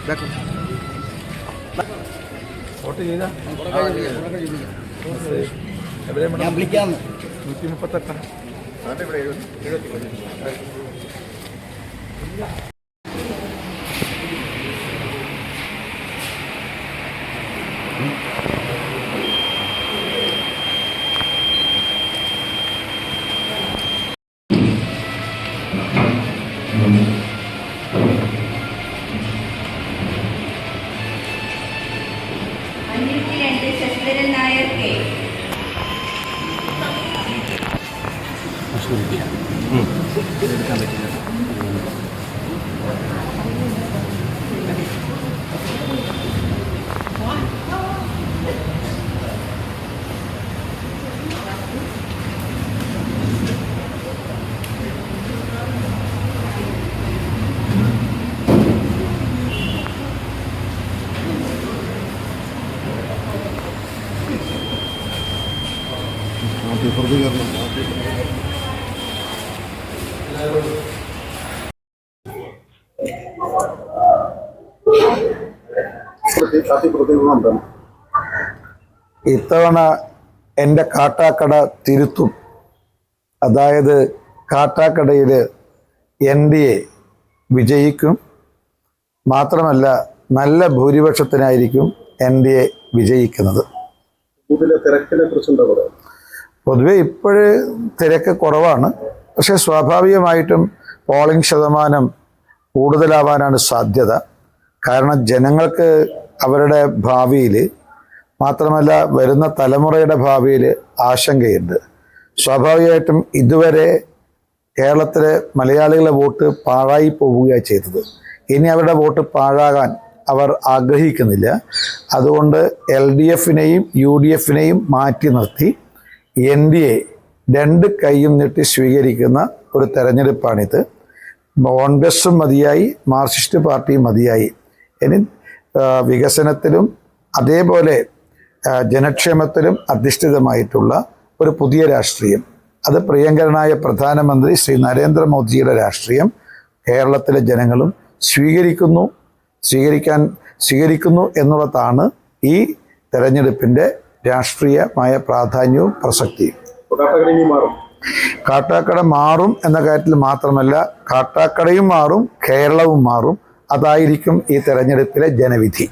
back on. Vote ചെയ്താ ഞാൻ വിളിക്കാന്ന് 138. ശശിധരൻ നായർ കെ. എടുക്കാൻ പറ്റില്ല. ഇത്തവണ എൻ്റെ കാട്ടാക്കട തിരുത്തും. അതായത് കാട്ടാക്കടയിൽ NDA വിജയിക്കും. മാത്രമല്ല നല്ല ഭൂരിപക്ഷത്തിനായിരിക്കും NDA വിജയിക്കുന്നത്. പൊതുവെ ഇപ്പോഴ് തിരക്ക് കുറവാണ്. പക്ഷേ സ്വാഭാവികമായിട്ടും പോളിംഗ് ശതമാനം കൂടുതലാവാനാണ് സാധ്യത. കാരണം ജനങ്ങൾക്ക് അവരുടെ ഭാവിയിൽ, മാത്രമല്ല വരുന്ന തലമുറയുടെ ഭാവിയിൽ ആശങ്കയുണ്ട്. സ്വാഭാവികമായിട്ടും ഇതുവരെ കേരളത്തിലെ മലയാളികളുടെ വോട്ട് പാഴായി പോവുകയാണ് ചെയ്തത്. ഇനി അവരുടെ വോട്ട് പാഴാകാൻ അവർ ആഗ്രഹിക്കുന്നില്ല. അതുകൊണ്ട് LDFനെയും UDFനെയും മാറ്റി നിർത്തി NDA രണ്ട് കൈയും നീട്ടി സ്വീകരിക്കുന്ന ഒരു തെരഞ്ഞെടുപ്പാണിത്. കോൺഗ്രസും മതിയായി, മാർക്സിസ്റ്റ് പാർട്ടിയും മതിയായി. ഇനി വികസനത്തിലും അതേപോലെ ജനക്ഷേമത്തിലും അധിഷ്ഠിതമായിട്ടുള്ള ഒരു പുതിയ രാഷ്ട്രീയം, അത് പ്രിയങ്കരനായ പ്രധാനമന്ത്രി ശ്രീ നരേന്ദ്രമോദിയുടെ രാഷ്ട്രീയം കേരളത്തിലെ ജനങ്ങളും സ്വീകരിക്കുന്നു എന്നുള്ളതാണ് ഈ തെരഞ്ഞെടുപ്പിൻ്റെ രാഷ്ട്രീയമായ പ്രാധാന്യവും പ്രസക്തിയും. കാട്ടാക്കട മാറും എന്ന കാര്യത്തിൽ മാത്രമല്ല, കാട്ടാക്കടയും മാറും, കേരളവും മാറും. അതായിരിക്കും ഈ തെരഞ്ഞെടുപ്പിലെ ജനവിധി.